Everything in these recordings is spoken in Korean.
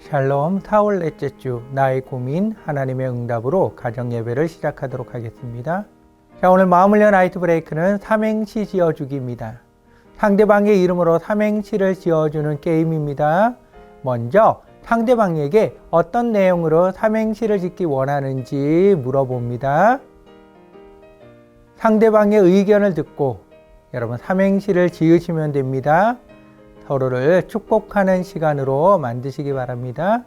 샬롬 사흘넷째 주 나의 고민 하나님의 응답으로 가정예배를 시작하도록 하겠습니다. 자, 오늘 마음을 연 아이트 브레이크는 삼행시 지어주기입니다. 상대방의 이름으로 삼행시를 지어주는 게임입니다. 먼저 상대방에게 어떤 내용으로 삼행시를 짓기 원하는지 물어봅니다. 상대방의 의견을 듣고 여러분 삼행시를 지으시면 됩니다. 서로를 축복하는 시간으로 만드시기 바랍니다.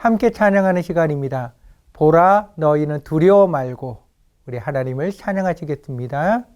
함께 찬양하는 시간입니다. 보라 너희는 두려워 말고 우리 하나님을 찬양하시겠습니다. 보라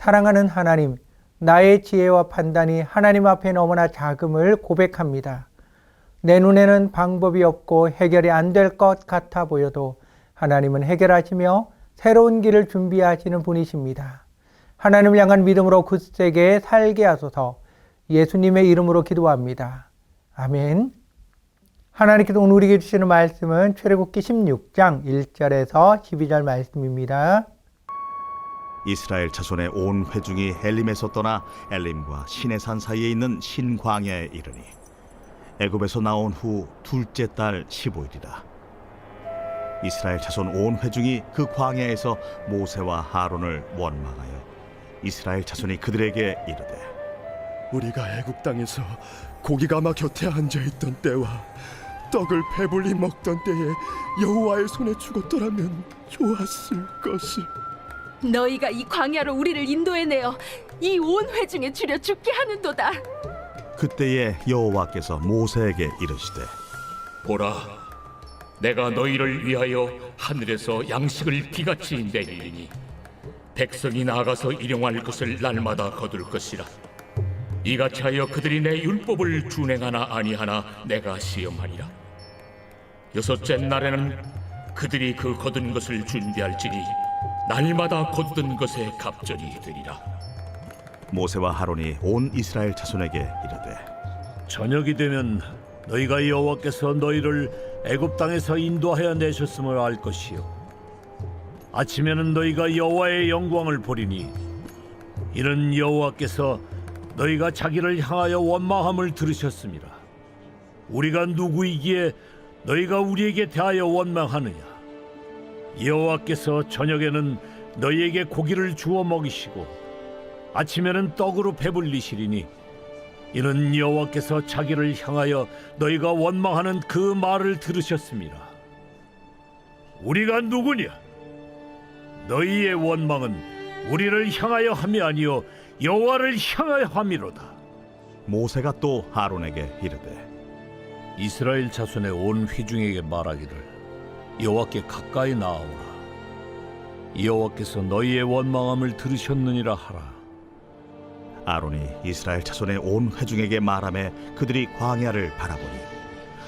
사랑하는 하나님, 나의 지혜와 판단이 하나님 앞에 너무나 작음을 고백합니다. 내 눈에는 방법이 없고 해결이 안 될 것 같아 보여도 하나님은 해결하시며 새로운 길을 준비하시는 분이십니다. 하나님을 향한 믿음으로 굳세게 살게 하소서. 예수님의 이름으로 기도합니다. 아멘. 하나님께서 오늘 우리에게 주시는 말씀은 출애굽기 16장 1절에서 12절 말씀입니다. 이스라엘 자손의 온 회중이 엘림에서 떠나 엘림과 시내산 사이에 있는 신광야에 이르니 애굽에서 나온 후 둘째 달 15일이라. 이스라엘 자손 온 회중이 그 광야에서 모세와 하론을 원망하여 이스라엘 자손이 그들에게 이르되 우리가 애굽 땅에서 고기가마 곁에 앉아있던 때와 떡을 배불리 먹던 때에 여호와의 손에 죽었더라면 좋았을 것을. 너희가 이 광야로 우리를 인도해내어 이 온 회중에 줄여 죽게 하는도다. 그때에 여호와께서 모세에게 이르시되 보라, 내가 너희를 위하여 하늘에서 양식을 비같이 내리리니 백성이 나아가서 일용할 것을 날마다 거둘 것이라. 이같이 하여 그들이 내 율법을 준행하나 아니하나 내가 시험하리라. 여섯째 날에는 그들이 그 거둔 것을 준비할지니 날마다 거둔 것에 갑절이 되리라. 모세와 하론이 온 이스라엘 자손에게 이르되 저녁이 되면 너희가 여호와께서 너희를 애굽 땅에서 인도하여 내셨음을 알 것이요 아침에는 너희가 여호와의 영광을 보리니 이는 여호와께서 너희가 자기를 향하여 원망함을 들으셨습니다. 우리가 누구이기에 너희가 우리에게 대하여 원망하느냐? 여호와께서 저녁에는 너희에게 고기를 주어 먹이시고 아침에는 떡으로 배불리시리니 이는 여호와께서 자기를 향하여 너희가 원망하는 그 말을 들으셨습니다. 우리가 누구냐? 너희의 원망은 우리를 향하여 함이 아니요 여호와를 향하여 함이로다. 모세가 또 하론에게 이르되 이스라엘 자손의 온 회중에게 말하기를 여호와께 가까이 나아오라. 여호와께서 너희의 원망함을 들으셨느니라 하라. 아론이 이스라엘 자손의 온 회중에게 말하며 그들이 광야를 바라보니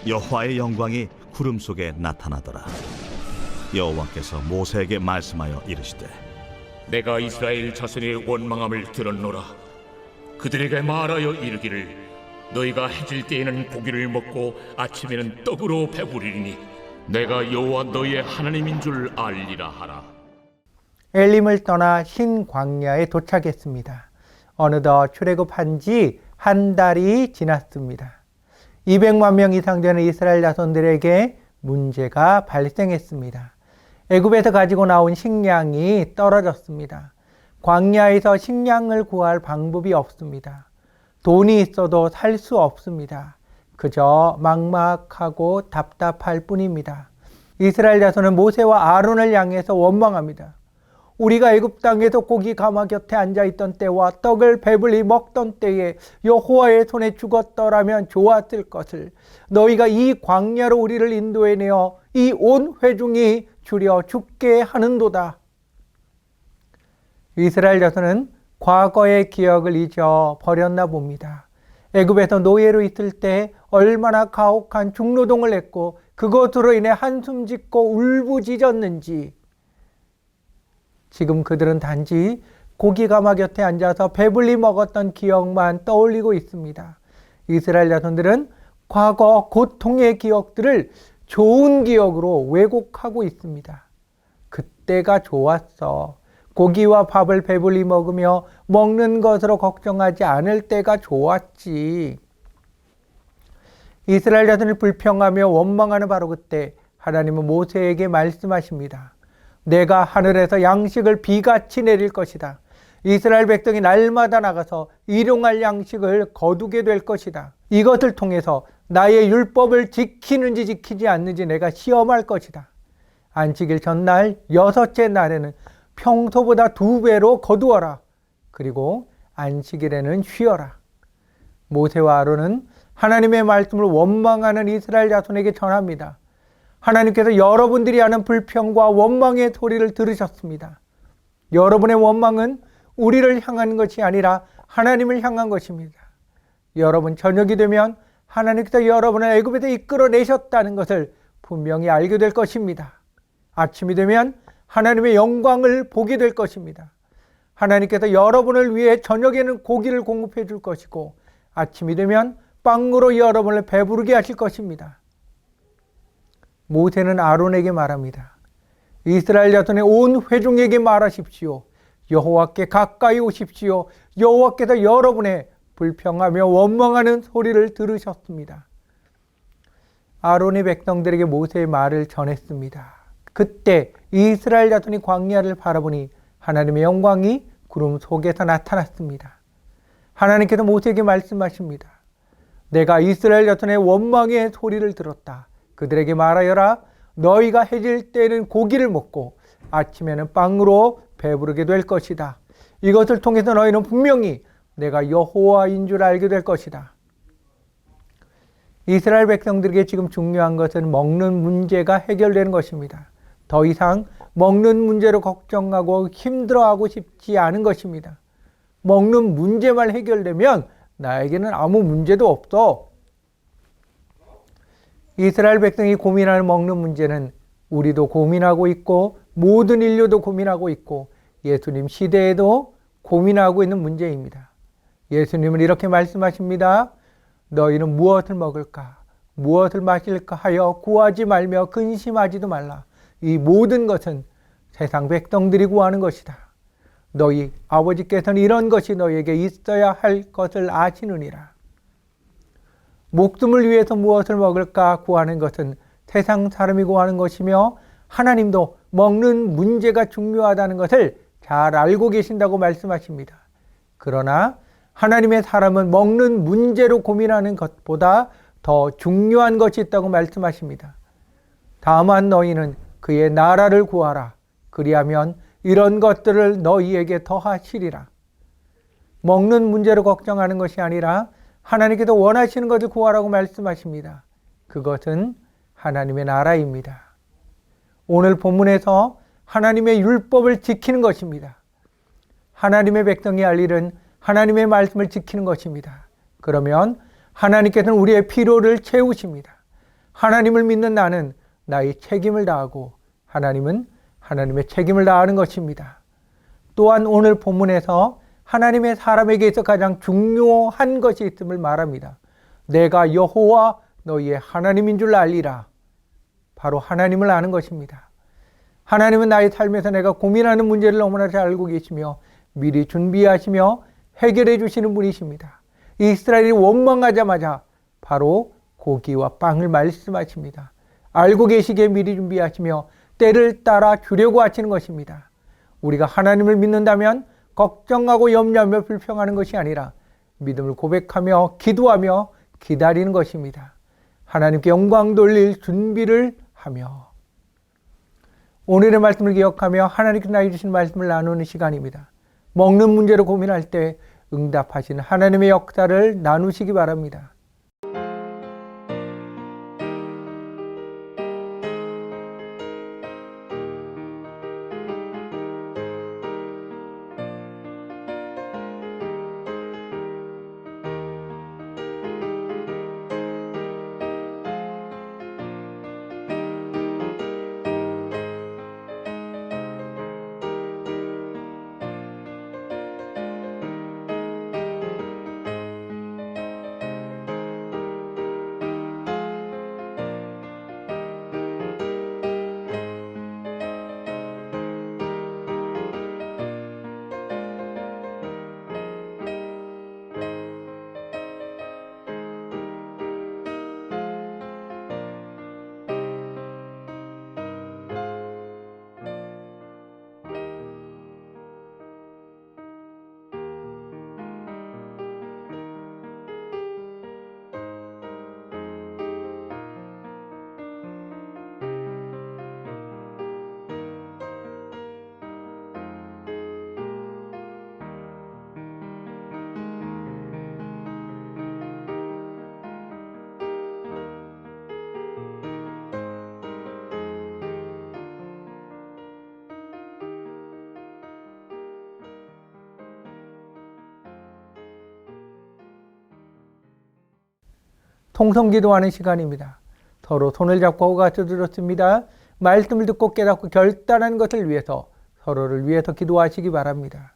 여호와의 영광이 구름 속에 나타나더라. 여호와께서 모세에게 말씀하여 이르시되 내가 이스라엘 자손의 원망함을 들었노라. 그들에게 말하여 이르기를 너희가 해질 때에는 고기를 먹고 아침에는 떡으로 배부리니 내가 여호와 너희의 하나님인 줄 알리라 하라. 엘림을 떠나 신광야에 도착했습니다. 어느덧 출애굽한 지 한 달이 지났습니다. 200만 명 이상 되는 이스라엘 자손들에게 문제가 발생했습니다. 애굽에서 가지고 나온 식량이 떨어졌습니다. 광야에서 식량을 구할 방법이 없습니다. 돈이 있어도 살 수 없습니다. 그저 막막하고 답답할 뿐입니다. 이스라엘 자손은 모세와 아론을 향해서 원망합니다. 우리가 애굽 땅에서 고기 가마 곁에 앉아있던 때와 떡을 배불리 먹던 때에 여호와의 손에 죽었더라면 좋았을 것을. 너희가 이 광야로 우리를 인도해내어 이 온 회중이 줄여 죽게 하는도다. 이스라엘 자손은 과거의 기억을 잊어 버렸나 봅니다. 애굽에서 노예로 있을 때 얼마나 가혹한 중노동을 했고 그것으로 인해 한숨 짓고 울부짖었는지 지금 그들은 단지 고기가마 곁에 앉아서 배불리 먹었던 기억만 떠올리고 있습니다. 이스라엘 자손들은 과거 고통의 기억들을 좋은 기억으로 왜곡하고 있습니다. 그때가 좋았어. 고기와 밥을 배불리 먹으며 먹는 것으로 걱정하지 않을 때가 좋았지. 이스라엘 자손이 불평하며 원망하는 바로 그때 하나님은 모세에게 말씀하십니다. 내가 하늘에서 양식을 비같이 내릴 것이다. 이스라엘 백성이 날마다 나가서 일용할 양식을 거두게 될 것이다. 이것을 통해서 나의 율법을 지키는지 지키지 않는지 내가 시험할 것이다. 안식일 전날 여섯째 날에는 평소보다 2배로 거두어라. 그리고 안식일에는 쉬어라. 모세와 아론은 하나님의 말씀을 원망하는 이스라엘 자손에게 전합니다. 하나님께서 여러분들이 하는 불평과 원망의 소리를 들으셨습니다. 여러분의 원망은 우리를 향한 것이 아니라 하나님을 향한 것입니다. 여러분, 저녁이 되면 하나님께서 여러분을 애굽에서 이끌어내셨다는 것을 분명히 알게 될 것입니다. 아침이 되면 하나님의 영광을 보게 될 것입니다. 하나님께서 여러분을 위해 저녁에는 고기를 공급해 줄 것이고 아침이 되면 빵으로 여러분을 배부르게 하실 것입니다. 모세는 아론에게 말합니다. 이스라엘 자손의 온 회중에게 말하십시오. 여호와께 가까이 오십시오. 여호와께서 여러분의 불평하며 원망하는 소리를 들으셨습니다. 아론이 백성들에게 모세의 말을 전했습니다. 그때 이스라엘 자손이 광야를 바라보니 하나님의 영광이 구름 속에서 나타났습니다. 하나님께서 모세에게 말씀하십니다. 내가 이스라엘 자손의 원망의 소리를 들었다. 그들에게 말하여라. 너희가 해질 때에는 고기를 먹고 아침에는 빵으로 배부르게 될 것이다. 이것을 통해서 너희는 분명히 내가 여호와인 줄 알게 될 것이다. 이스라엘 백성들에게 지금 중요한 것은 먹는 문제가 해결되는 것입니다. 더 이상 먹는 문제로 걱정하고 힘들어하고 싶지 않은 것입니다. 먹는 문제만 해결되면 나에게는 아무 문제도 없어. 이스라엘 백성이 고민하는 먹는 문제는 우리도 고민하고 있고 모든 인류도 고민하고 있고 예수님 시대에도 고민하고 있는 문제입니다. 예수님은 이렇게 말씀하십니다. 너희는 무엇을 먹을까? 무엇을 마실까 하여 구하지 말며 근심하지도 말라. 이 모든 것은 세상 백성들이 구하는 것이다. 너희 아버지께서는 이런 것이 너희에게 있어야 할 것을 아시느니라. 목숨을 위해서 무엇을 먹을까 구하는 것은 세상 사람이 구하는 것이며 하나님도 먹는 문제가 중요하다는 것을 잘 알고 계신다고 말씀하십니다. 그러나 하나님의 사람은 먹는 문제로 고민하는 것보다 더 중요한 것이 있다고 말씀하십니다. 다만 너희는 그의 나라를 구하라. 그리하면 이런 것들을 너희에게 더하시리라. 먹는 문제로 걱정하는 것이 아니라 하나님께서 원하시는 것을 구하라고 말씀하십니다. 그것은 하나님의 나라입니다. 오늘 본문에서 하나님의 율법을 지키는 것입니다. 하나님의 백성이 할 일은 하나님의 말씀을 지키는 것입니다. 그러면 하나님께서는 우리의 필요를 채우십니다. 하나님을 믿는 나는 나의 책임을 다하고 하나님은 하나님의 책임을 다하는 것입니다. 또한 오늘 본문에서 하나님의 사람에게 있어 가장 중요한 것이 있음을 말합니다. 내가 여호와 너희의 하나님인 줄 알리라. 바로 하나님을 아는 것입니다. 하나님은 나의 삶에서 내가 고민하는 문제를 너무나 잘 알고 계시며 미리 준비하시며 해결해 주시는 분이십니다. 이스라엘이 원망하자마자 바로 고기와 빵을 말씀하십니다. 알고 계시기에 미리 준비하시며 때를 따라 주려고 하시는 것입니다. 우리가 하나님을 믿는다면 걱정하고 염려하며 불평하는 것이 아니라 믿음을 고백하며 기도하며 기다리는 것입니다. 하나님께 영광 돌릴 준비를 하며 오늘의 말씀을 기억하며 하나님께서 나에게 주신 말씀을 나누는 시간입니다. 먹는 문제로 고민할 때 응답하시는 하나님의 역사를 나누시기 바랍니다. 통성기도하는 시간입니다. 서로 손을 잡고 호가쳐 드렸습니다. 말씀을 듣고 깨닫고 결단한 것을 위해서 서로를 위해서 기도하시기 바랍니다.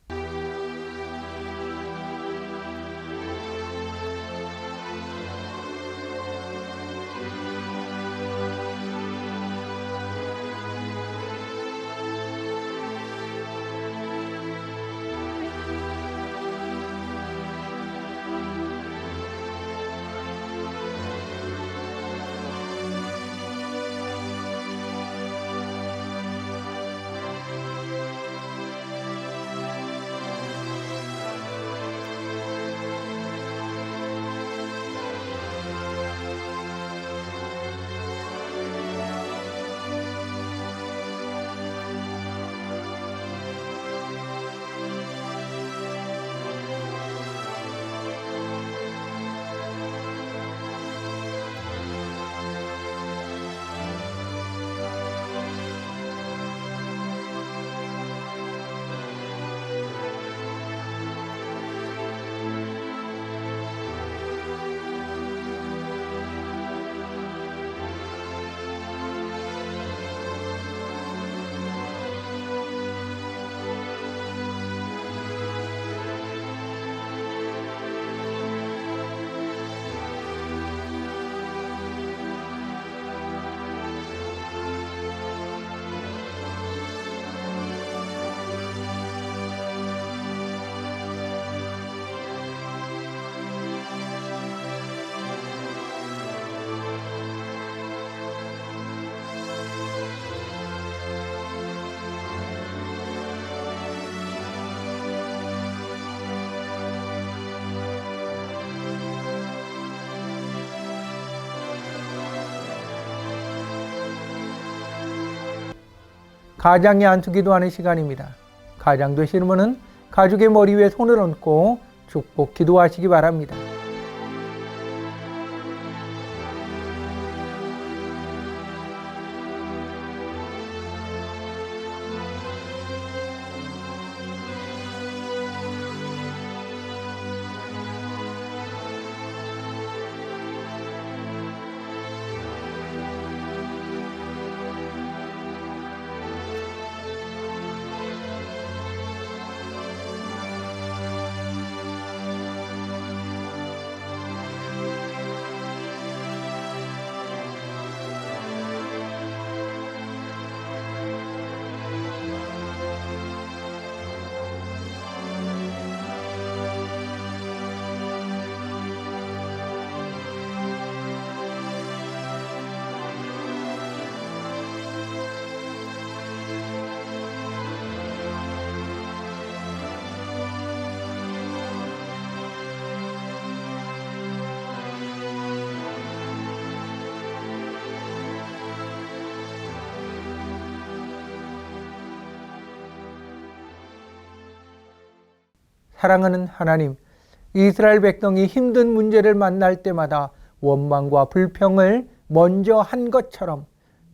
가장의 안수기도하는 시간입니다. 가장 되시는 분은 가족의 머리 위에 손을 얹고 축복 기도하시기 바랍니다. 사랑하는 하나님, 이스라엘 백성이 힘든 문제를 만날 때마다 원망과 불평을 먼저 한 것처럼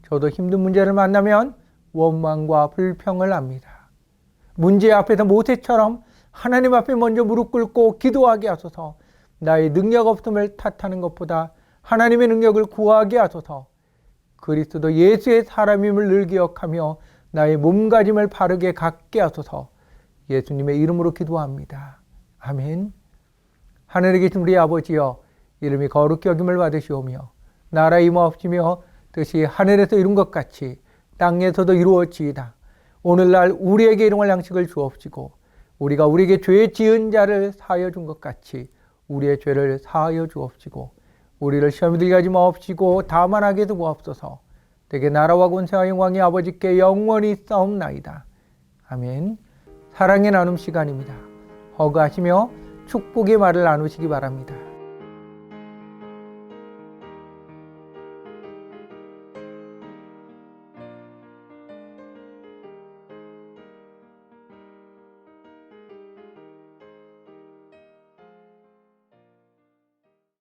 저도 힘든 문제를 만나면 원망과 불평을 합니다. 문제 앞에서 모세처럼 하나님 앞에 먼저 무릎 꿇고 기도하게 하소서. 나의 능력 없음을 탓하는 것보다 하나님의 능력을 구하게 하소서. 그리스도 예수의 사람임을 늘 기억하며 나의 몸가짐을 바르게 갖게 하소서. 예수님의 이름으로 기도합니다. 아멘. 하늘에 계신 우리 아버지여, 이름이 거룩히 여김을 받으시오며 나라 임하옵시며 뜻이 하늘에서 이룬 것 같이 땅에서도 이루어지이다. 오늘날 우리에게 일용할 양식을 주옵시고 우리가 우리에게 죄 지은 자를 사하여 준 것 같이 우리의 죄를 사하여 주옵시고 우리를 시험에 들게 하지 마옵시고 다만 악에서 구하옵소서. 되게 나라와 권세와 영광이 아버지께 영원히 싸움나이다. 아멘. 사랑의 나눔 시간입니다. 허그하시며 축복의 말을 나누시기 바랍니다.